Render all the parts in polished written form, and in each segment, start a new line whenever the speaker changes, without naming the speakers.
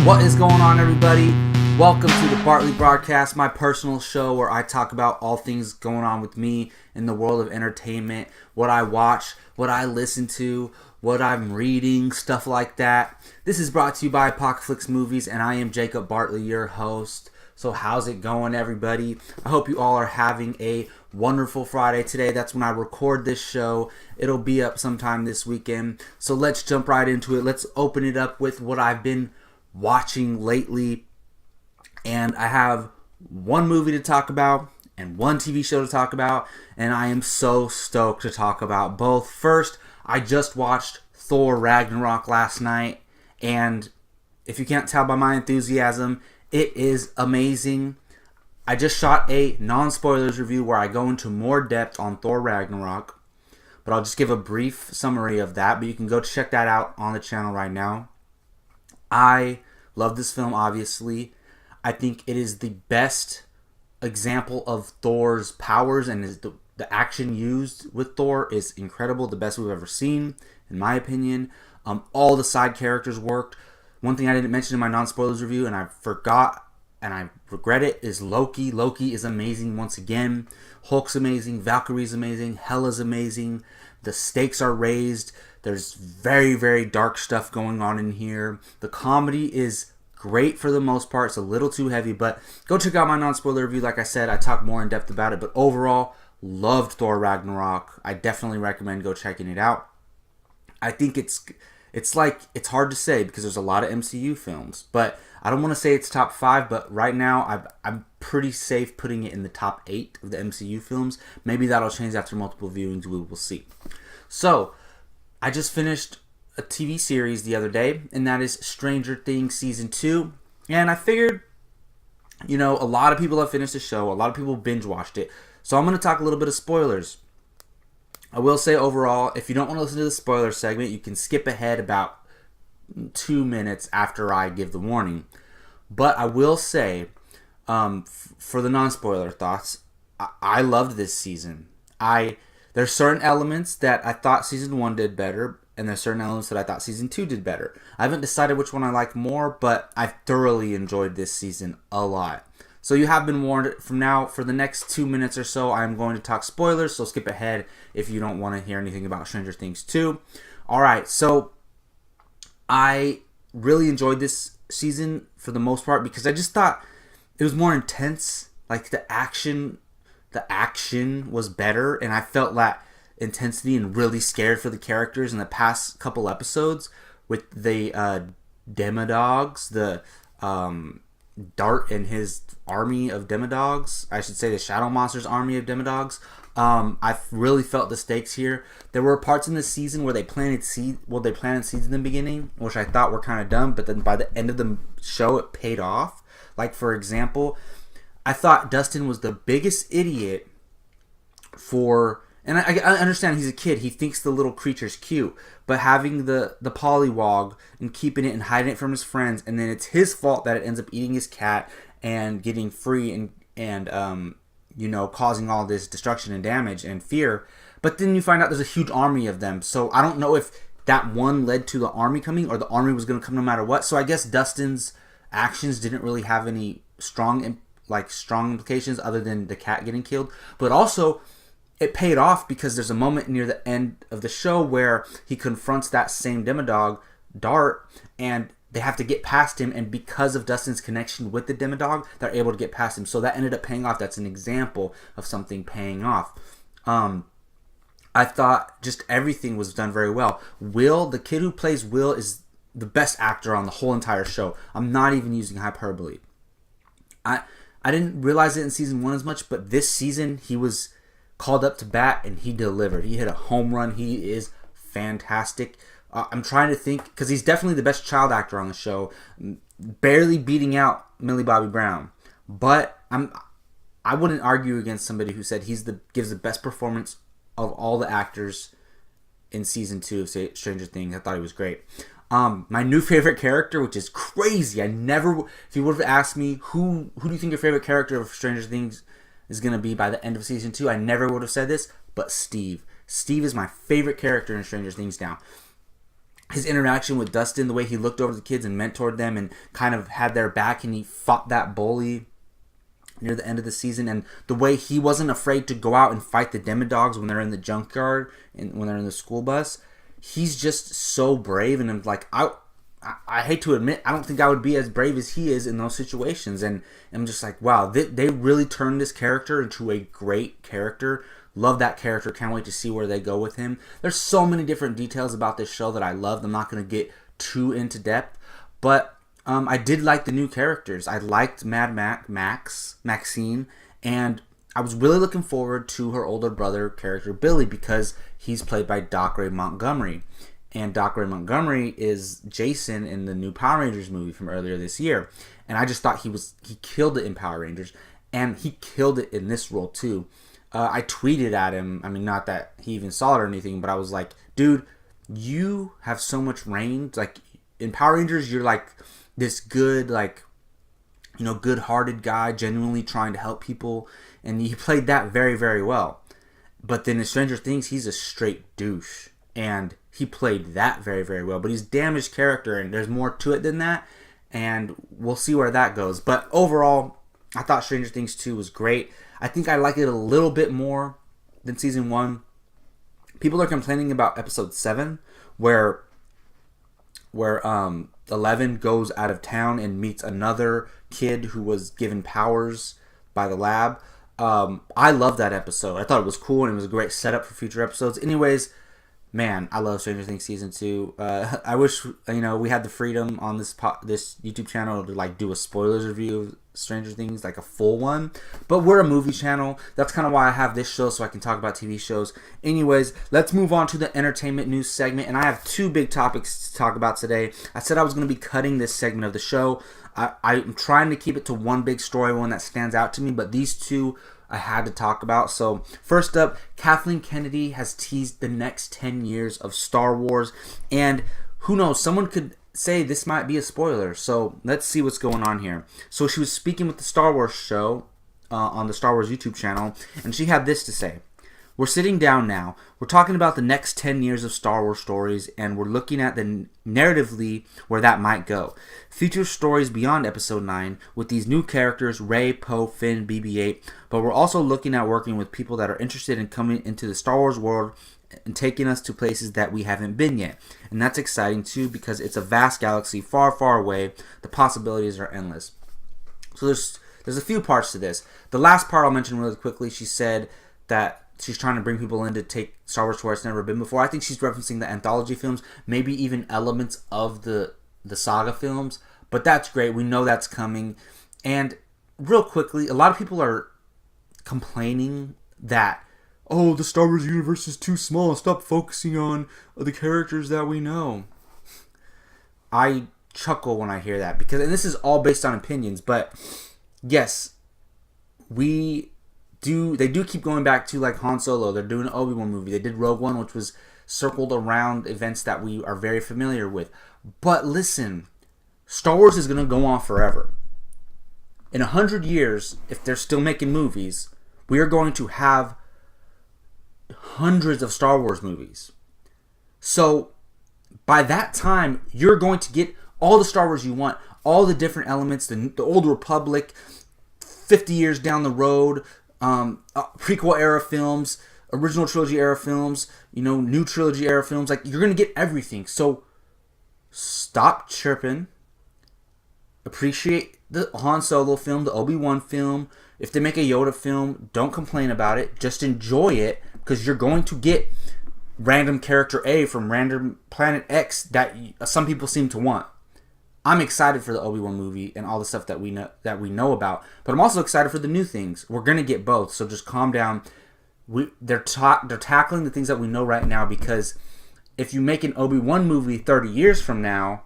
What is going on, everybody? Welcome to the Bartley Broadcast, my personal show where I talk about all things going on with me in the world of entertainment, what I watch, what I listen to, what I'm reading, stuff like that. This is brought to you by Apocalypse Movies, and I am Jacob Bartley, your host. So how's it going, everybody? I hope you all are having a wonderful Friday today. That's when I record this show. It'll be up sometime this weekend. So let's jump right into it. Let's open it up with what I've been watching lately. And I have one movie to talk about and one TV show to talk about, and I am so stoked to talk about both. First, I just watched Thor Ragnarok last night, and if you can't tell by my enthusiasm, it is amazing. I just shot a non-spoilers review where I go into more depth on Thor Ragnarok, but I'll just give a brief summary of that, but you can go check that out on the channel right now. I love this film, obviously. I think it is the best example of Thor's powers, and the action used with Thor is incredible. The best we've ever seen, in my opinion. All the side characters worked. One thing I didn't mention in my non-spoilers review, and I forgot, and I regret it, is Loki. Loki is amazing once again. Hulk's amazing. Valkyrie's amazing. Hela's amazing. The stakes are raised. There's very, very dark stuff going on in here. The comedy is great for the most part. It's a little too heavy, but go check out my non-spoiler review. Like I said, I talk more in depth about it, but overall, loved Thor Ragnarok. I definitely recommend go checking it out. I think it's hard to say because there's a lot of MCU films, but I don't want to say it's top 5, but right now I'm pretty safe putting it in the top 8 of the MCU films. Maybe that'll change after multiple viewings. We will see. So, I just finished a TV series the other day, and that is Stranger Things Season 2. And I figured, a lot of people have finished the show. A lot of people binge watched it. So I'm going to talk a little bit of spoilers. I will say overall, if you don't want to listen to the spoiler segment, you can skip ahead about 2 minutes after I give the warning. But I will say, for the non-spoiler thoughts, I loved this season. There's certain elements that I thought Season 1 did better, and there's certain elements that I thought Season 2 did better. I haven't decided which one I like more, but I thoroughly enjoyed this season a lot. So you have been warned. From now, for the next 2 minutes or so, I'm going to talk spoilers, so skip ahead if you don't want to hear anything about Stranger Things 2. Alright, so I really enjoyed this season for the most part because I just thought it was more intense. Like the action was better, and I felt that intensity and really scared for the characters in the past couple episodes with the Demodogs, the Dart and his army of Demodogs. I should say the Shadow Monsters army of Demodogs. I really felt the stakes here. There were parts in this season where they planted seeds in the beginning, which I thought were kind of dumb, but then by the end of the show, it paid off. Like, for example, I thought Dustin was the biggest idiot and I understand he's a kid. He thinks the little creature's cute. But having the polywog and keeping it and hiding it from his friends, and then it's his fault that it ends up eating his cat and getting free and causing all this destruction and damage and fear. But then you find out there's a huge army of them. So I don't know if that one led to the army coming or the army was going to come no matter what. So I guess Dustin's actions didn't really have any strong implications other than the cat getting killed. But also, it paid off because there's a moment near the end of the show where he confronts that same Demodog, Dart, and they have to get past him, and because of Dustin's connection with the Demodog, they're able to get past him. So that ended up paying off. That's an example of something paying off. I thought just everything was done very well. Will, the kid who plays Will, is the best actor on the whole entire show. I'm not even using hyperbole. I didn't realize it in season 1 as much, but this season he was called up to bat and he delivered. He hit a home run. He is fantastic. I'm trying to think, because he's definitely the best child actor on the show, barely beating out Millie Bobby Brown. But I wouldn't argue against somebody who said gives the best performance of all the actors in season 2 of Stranger Things. I thought he was great. My new favorite character, which is crazy. If you would have asked me who do you think your favorite character of Stranger Things is going to be by the end of season 2, I never would have said this, but Steve. Steve is my favorite character in Stranger Things now. his interaction with Dustin, the way he looked over the kids and mentored them and kind of had their back, and he fought that bully near the end of the season, and the way he wasn't afraid to go out and fight the Demodogs when they're in the junkyard and when they're in the school bus. He's just so brave, and I'm like, I hate to admit, I don't think I would be as brave as he is in those situations, and I'm just like, wow, they really turned this character into a great character. Love that character. Can't wait to see where they go with him. There's so many different details about this show that I loved. I'm not going to get too into depth, but I did like the new characters. I liked Maxine, and I was really looking forward to her older brother character, Billy, because he's played by Doc Ray Montgomery. And Doc Ray Montgomery is Jason in the new Power Rangers movie from earlier this year. And I just thought he killed it in Power Rangers, and he killed it in this role too. I tweeted at him, I mean, not that he even saw it or anything, but I was like, dude, you have so much range. Like, in Power Rangers, you're like this good, like, you know, good-hearted guy, genuinely trying to help people, and he played that very, very well. But then in Stranger Things, he's a straight douche, and he played that very, very well. But he's a damaged character, and there's more to it than that, and we'll see where that goes. But overall, I thought Stranger Things 2 was great. I think I like it a little bit more than Season 1. People are complaining about Episode 7, where 11 goes out of town and meets another kid who was given powers by the lab. I love that episode. I thought it was cool, and it was a great setup for future episodes. Anyways, man, I love Stranger Things Season 2. I wish, we had the freedom on this YouTube channel to like do a spoilers review of Stranger Things, like a full one. But we're a movie channel. That's kind of why I have this show, so I can talk about TV shows. Anyways, let's move on to the entertainment news segment. And I have two big topics to talk about today. I said I was going to be cutting this segment of the show. I'm trying to keep it to one big story, one that stands out to me. But these two I had to talk about. So first up, Kathleen Kennedy has teased the next 10 years of Star Wars. And who knows, someone could say this might be a spoiler. So let's see what's going on here. So she was speaking with the Star Wars show on the Star Wars YouTube channel, and she had this to say. We're sitting down now. We're talking about the next 10 years of Star Wars stories, and we're looking at the narratively where that might go. Future stories beyond Episode 9 with these new characters, Rey, Poe, Finn, BB-8. But we're also looking at working with people that are interested in coming into the Star Wars world and taking us to places that we haven't been yet. And that's exciting too, because it's a vast galaxy far, far away. The possibilities are endless. So there's a few parts to this. The last part I'll mention really quickly. She said that she's trying to bring people in to take Star Wars to where it's never been before. I think she's referencing the anthology films, maybe even elements of the saga films. But that's great. We know that's coming. And real quickly, a lot of people are complaining that, oh, the Star Wars universe is too small. Stop focusing on the characters that we know. I chuckle when I hear that, because, and this is all based on opinions, but yes, they do keep going back to like Han Solo. They're doing an Obi-Wan movie. They did Rogue One, which was circled around events that we are very familiar with. But listen, Star Wars is going to go on forever. In 100 years, if they're still making movies, we are going to have hundreds of Star Wars movies. So by that time, you're going to get all the Star Wars you want, all the different elements, the Old Republic, 50 years down the road, prequel era films, original trilogy era films, new trilogy era films. Like, you're going to get everything. So stop chirping. Appreciate the Han Solo film, the Obi-Wan film. If they make a Yoda film, don't complain about it. Just enjoy it, because you're going to get random character A from random planet X that some people seem to want. I'm excited for the Obi-Wan movie and all the stuff that we know about, but I'm also excited for the new things. We're gonna get both, so just calm down. They're tackling the things that we know right now, because if you make an Obi-Wan movie 30 years from now,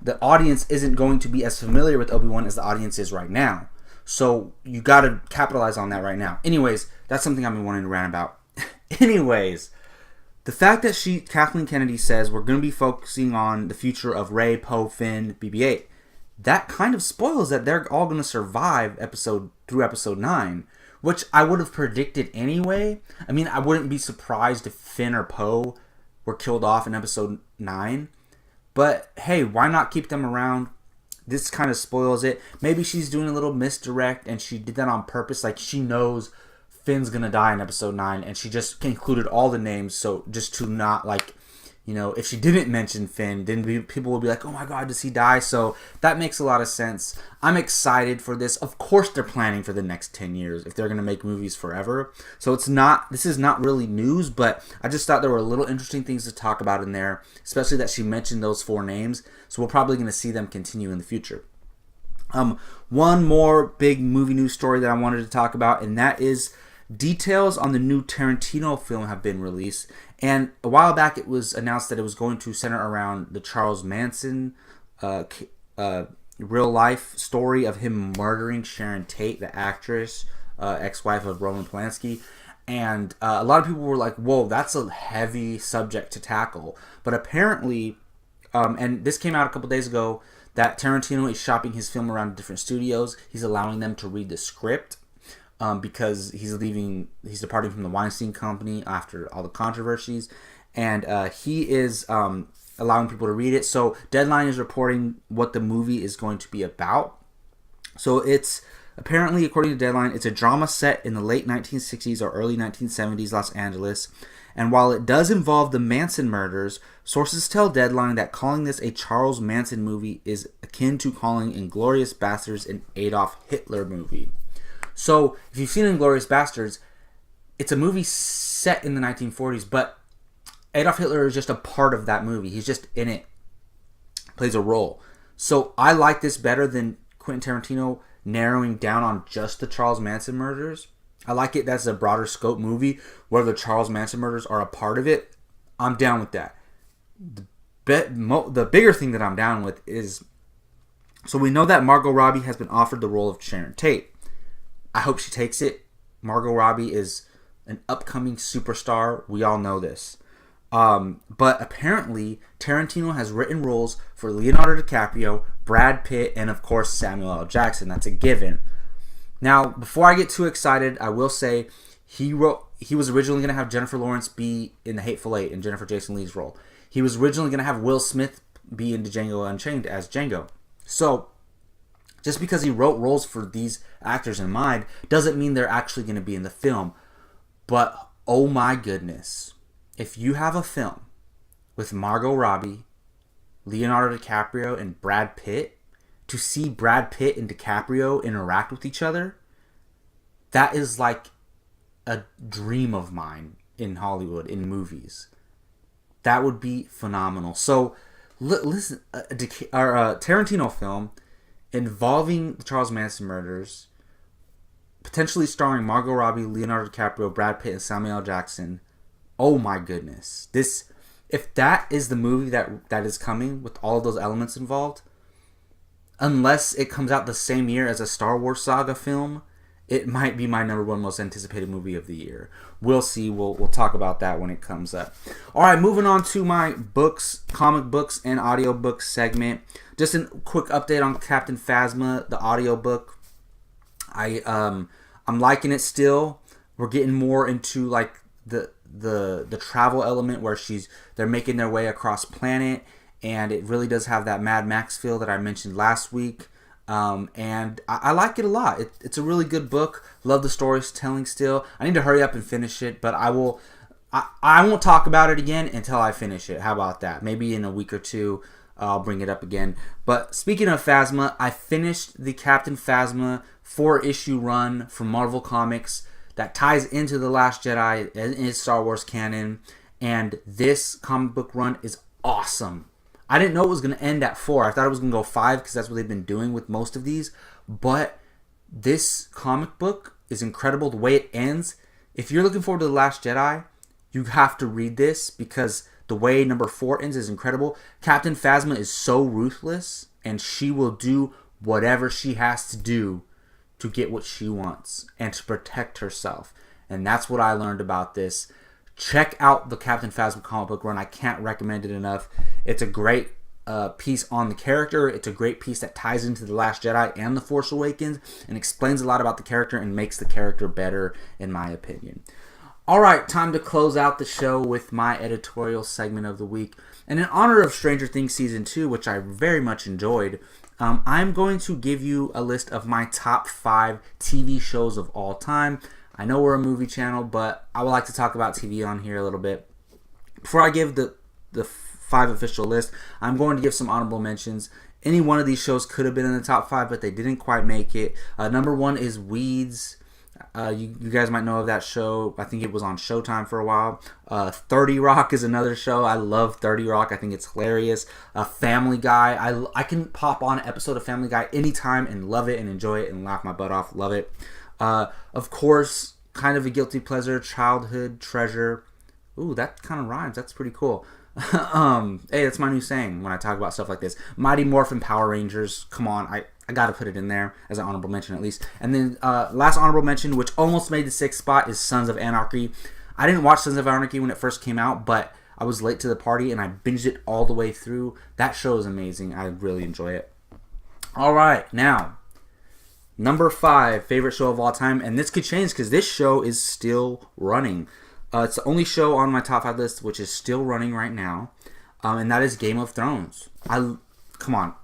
the audience isn't going to be as familiar with Obi-Wan as the audience is right now. So you got to capitalize on that right now. Anyways, that's something I've been wanting to rant about. Anyways, the fact that Kathleen Kennedy says we're going to be focusing on the future of Rey, Poe, Finn, BB-8, that kind of spoils that they're all going to survive through episode 9, which I would have predicted anyway. I mean, I wouldn't be surprised if Finn or Poe were killed off in episode 9. But hey, why not keep them around? This kind of spoils it. Maybe she's doing a little misdirect and she did that on purpose. Like, she knows Finn's gonna die in episode 9 and she just included all the names, so just to not, like, you know, if she didn't mention Finn, then people will be like, oh my god, does he die? So that makes a lot of sense. I'm excited for this. Of course they're planning for the next 10 years if they're going to make movies forever. So this is not really news, but I just thought there were little interesting things to talk about in there, especially that she mentioned those 4 names. So we're probably going to see them continue in the future. One more big movie news story that I wanted to talk about, and that is details on the new Tarantino film have been released. And a while back it was announced that it was going to center around the Charles Manson real life story of him murdering Sharon Tate, the actress, ex-wife of Roman Polanski. And a lot of people were like, whoa, that's a heavy subject to tackle. But apparently, and this came out a couple days ago, that Tarantino is shopping his film around different studios. He's allowing them to read the script. Because he's departing from the Weinstein Company after all the controversies, and he is allowing people to read it. So Deadline is reporting what the movie is going to be about. So it's apparently, according to Deadline, it's a drama set in the late 1960s or early 1970s Los Angeles. And while it does involve the Manson murders, sources tell Deadline that calling this a Charles Manson movie is akin to calling Inglourious Basterds an Adolf Hitler movie. So, if you've seen Inglourious Basterds, it's a movie set in the 1940s, but Adolf Hitler is just a part of that movie. He's just in it, plays a role. So, I like this better than Quentin Tarantino narrowing down on just the Charles Manson murders. I like it that's a broader scope movie where the Charles Manson murders are a part of it. I'm down with that. The bigger thing that I'm down with is, so we know that Margot Robbie has been offered the role of Sharon Tate. I hope she takes it. Margot Robbie is an upcoming superstar. We all know this. But apparently, Tarantino has written roles for Leonardo DiCaprio, Brad Pitt, and of course Samuel L. Jackson. That's a given. Now, before I get too excited, I will say he was originally going to have Jennifer Lawrence be in The Hateful Eight in Jennifer Jason Leigh's role. He was originally going to have Will Smith be in Django Unchained as Django. So, just because he wrote roles for these actors in mind doesn't mean they're actually going to be in the film. But, oh my goodness, if you have a film with Margot Robbie, Leonardo DiCaprio, and Brad Pitt, to see Brad Pitt and DiCaprio interact with each other, that is like a dream of mine in Hollywood, in movies. That would be phenomenal. So, listen, a Tarantino film involving the Charles Manson murders, potentially starring Margot Robbie, Leonardo DiCaprio, Brad Pitt, and Samuel L. Jackson. Oh my goodness. If that is the movie that is coming with all of those elements involved, unless it comes out the same year as a Star Wars saga film, it might be my number one most anticipated movie of the year. We'll see. We'll talk about that when it comes up. All right, moving on to my books, comic books, and audiobooks segment. Just a quick update on Captain Phasma, the audiobook. I'm liking it still. We're getting more into like the travel element where they're making their way across planet, and it really does have that Mad Max feel that I mentioned last week. And I like it a lot. It's a really good book. Love the storytelling still. I need to hurry up and finish it, but I won't talk about it again until I finish it. How about that? Maybe in a week or two, I'll bring it up again. But speaking of Phasma, I finished the Captain Phasma 4-issue run from Marvel Comics that ties into The Last Jedi and is Star Wars canon. And this comic book run is awesome. I didn't know it was going to end at 4. I thought it was going to go 5 because that's what they've been doing with most of these. But this comic book is incredible. The way it ends, if you're looking forward to The Last Jedi, you have to read this because the way number 4 ends is incredible. Captain Phasma is so ruthless, and she will do whatever she has to do to get what she wants and to protect herself. And that's what I learned about this. Check out the Captain Phasma comic book run. I can't recommend it enough. It's a great piece on the character. It's a great piece that ties into The Last Jedi and The Force Awakens and explains a lot about the character and makes the character better, in my opinion. All right, time to close out the show with my editorial segment of the week. And in honor of Stranger Things Season 2, which I very much enjoyed, I'm going to give you a list of my top 5 TV shows of all time. I know we're a movie channel, but I would like to talk about TV on here a little bit. Before I give the 5 official list, I'm going to give some honorable mentions. Any one of these shows could have been in the top 5, but they didn't quite make it. Number 1 is Weeds. You guys might know of that show. I think it was on Showtime for a while. 30 Rock is another show. I love 30 Rock. I think it's hilarious. Family Guy. I can pop on an episode of Family Guy anytime and love it and enjoy it and laugh my butt off. Love it. Of course, kind of a guilty pleasure, Childhood Treasure. Ooh, that kind of rhymes. That's pretty cool. Hey, that's my new saying when I talk about stuff like this. Mighty Morphin Power Rangers. Come on, I gotta put it in there as an honorable mention at least. And then last honorable mention, which almost made the 6th spot, is Sons of Anarchy. I didn't watch Sons of Anarchy when it first came out, but I was late to the party and I binged it all the way through. That show is amazing. I really enjoy it. All right, now number 5 favorite show of all time, and this could change because this show is still running. It's the only show on my top 5 list which is still running right now, and that is Game of Thrones. Come on,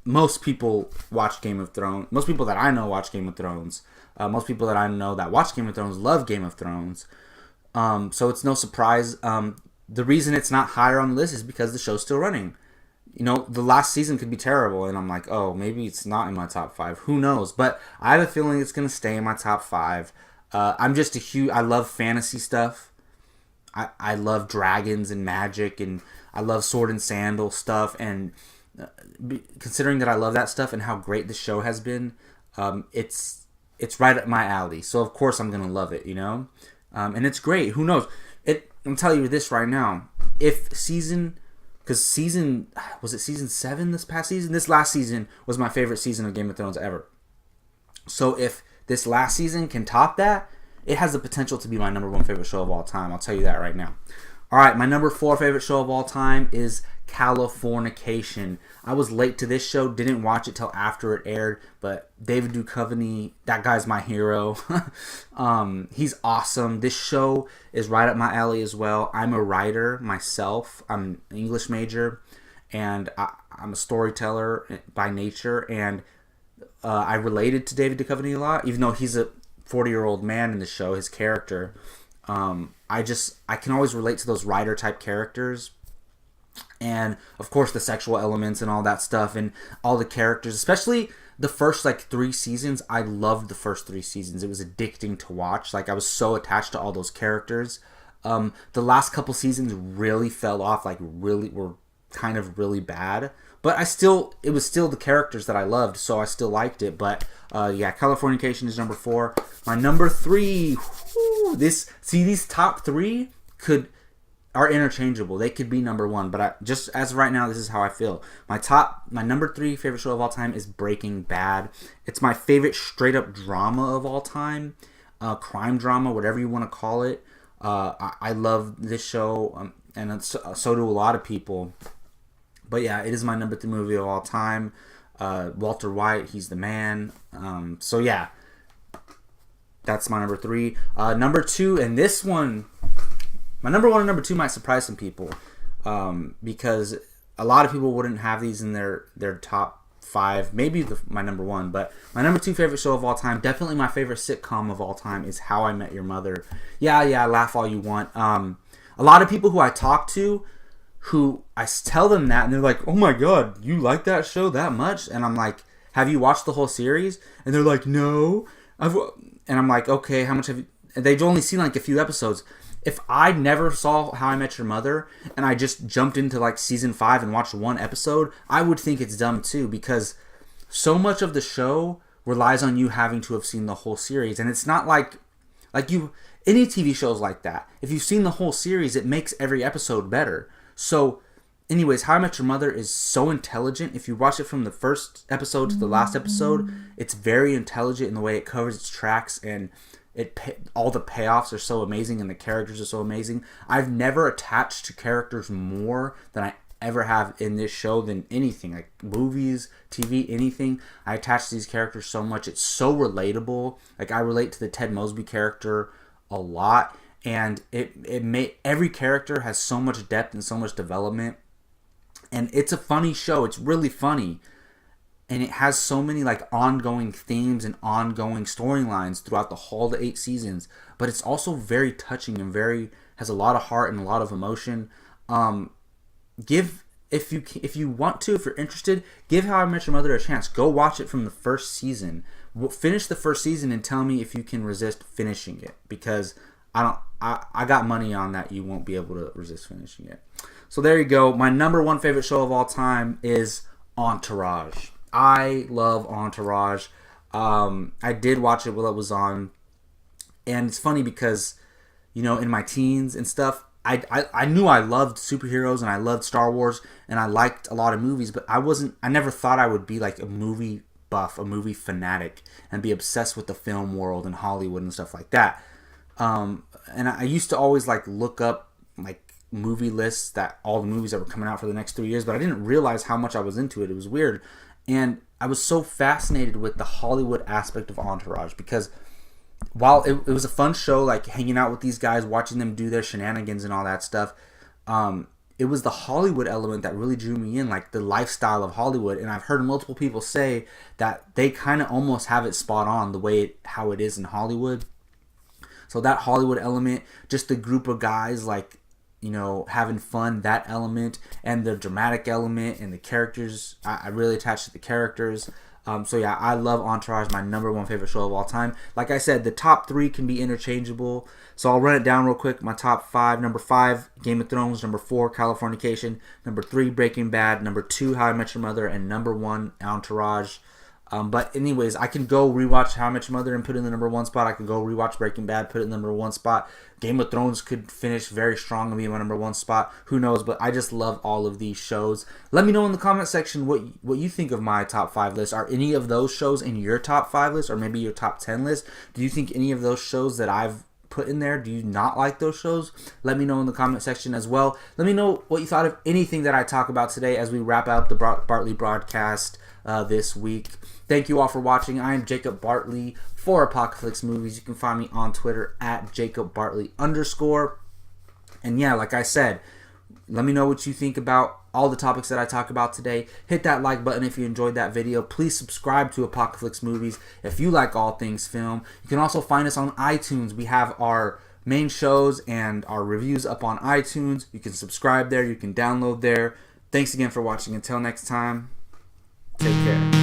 most people watch Game of Thrones. Most people that I know watch Game of Thrones. Most people that I know that watch Game of Thrones love Game of Thrones. So it's no surprise. The reason it's not higher on the list is because the show's still running. You know, the last season could be terrible, and I'm like, oh, maybe it's not in my top 5. Who knows? But I have a feeling it's going to stay in my top 5. I'm just I love fantasy stuff. I love dragons and magic, and I love sword and sandal stuff. And considering that I love that stuff and how great the show has been, it's right up my alley. So of course I'm going to love it, you know? And it's great. Who knows? I'm telling you this right now. Was it season 7 this past season? This last season was my favorite season of Game of Thrones ever. So if this last season can top that, it has the potential to be my number 1 favorite show of all time. I'll tell you that right now. All right, my number 4 favorite show of all time is Californication. I was late to this show, didn't watch it till after it aired, but David Duchovny, that guy's my hero. He's awesome. This show is right up my alley as well. I'm a writer myself. I'm an English major, and I'm a storyteller by nature, and I related to David Duchovny a lot, even though he's a 40-year-old man in the show, his character. I can always relate to those writer type characters, and of course the sexual elements and all that stuff, and all the characters, especially the first 3 seasons. I loved the first 3 seasons. It was addicting to watch. I was so attached to all those characters. The last couple seasons really fell off, were kind of really bad, but it was still the characters that I loved, so I still liked it. But Californication is number 4. My number 3, these top 3 are interchangeable. They could be number 1, but just as of right now, this is how I feel. My number 3 favorite show of all time is Breaking Bad. It's my favorite straight up drama of all time, crime drama, whatever you want to call it. I love this show, and so do a lot of people. But yeah, it is my number 3 movie of all time. Walter White, he's the man. So yeah, that's my number 3. Number 2, and this one, my number 1 and number 2 might surprise some people, because a lot of people wouldn't have these in their top 5. Maybe my number 1, but my number 2 favorite show of all time, definitely my favorite sitcom of all time, is How I Met Your Mother. Yeah, laugh all you want. A lot of people who I talk to, who I tell them that, and they're like, oh my god, you like that show that much? And I'm like, have you watched the whole series? And they're like, no. And I'm like, okay, how much have you... And they've only seen a few episodes. If I never saw How I Met Your Mother, and I just jumped into season 5 and watched 1 episode, I would think it's dumb too, because so much of the show relies on you having to have seen the whole series. And it's not any TV shows like that. If you've seen the whole series, it makes every episode better. So, anyways, How I Met Your Mother is so intelligent. If you watch it from the first episode to the last episode, it's very intelligent in the way it covers its tracks, and all the payoffs are so amazing, and the characters are so amazing. I've never attached to characters more than I ever have in this show than anything, movies, TV, anything. I attach to these characters so much. It's so relatable. I relate to the Ted Mosby character a lot. and it made every character has so much depth and so much development, and it's a funny show. It's really funny, and it has so many like ongoing themes and ongoing storylines throughout the whole 8 seasons. But it's also very touching and has a lot of heart and a lot of emotion. If you want to, if you're interested, give How I Met Your Mother a chance. Go watch it from the first season. Finish the first season and tell me if you can resist finishing it, because I got money on that you won't be able to resist finishing it. So there you go. My number one favorite show of all time is Entourage. I love Entourage. I did watch it while it was on, and it's funny because, in my teens and stuff, I knew I loved superheroes and I loved Star Wars and I liked a lot of movies, but I never thought I would be like a movie buff, a movie fanatic, and be obsessed with the film world and Hollywood and stuff like that. And I used to always like look up like movie lists, that all the movies that were coming out for the next 3 years, but I didn't realize how much I was into it. It was weird. And I was so fascinated with the Hollywood aspect of Entourage, because while it was a fun show, like hanging out with these guys, watching them do their shenanigans and all that stuff, it was the Hollywood element that really drew me in, like the lifestyle of Hollywood. And I've heard multiple people say that they kind of almost have it spot on the way how it is in Hollywood. So that Hollywood element, just the group of guys like, having fun, that element, and the dramatic element and the characters, I really attached to the characters. So yeah, I love Entourage, my number one favorite show of all time. Like I said, the top 3 can be interchangeable. So I'll run it down real quick. My top 5: number 5, Game of Thrones; number 4, Californication; number 3, Breaking Bad; number 2, How I Met Your Mother; and number 1, Entourage. But anyways, I can go rewatch How I Met Your Mother and put it in the number 1 spot. I can go rewatch Breaking Bad, put it in the number 1 spot. Game of Thrones could finish very strong and be in my number 1 spot. Who knows? But I just love all of these shows. Let me know in the comment section what you think of my top 5 list. Are any of those shows in your top 5 list, or maybe your top 10 list? Do you think any of those shows that I've put in there, do you not like those shows? Let me know in the comment section as well. Let me know what you thought of anything that I talk about today as we wrap up the Bartley Broadcast this week. Thank you all for watching. I am Jacob Bartley for Apocalypse Movies. You can find me on Twitter at @JacobBartley_. And yeah, like I said, let me know what you think about all the topics that I talk about today. Hit that like button if you enjoyed that video. Please subscribe to Apocalypse Movies if you like all things film. You can also find us on iTunes. We have our main shows and our reviews up on iTunes. You can subscribe there. You can download there. Thanks again for watching. Until next time, take care.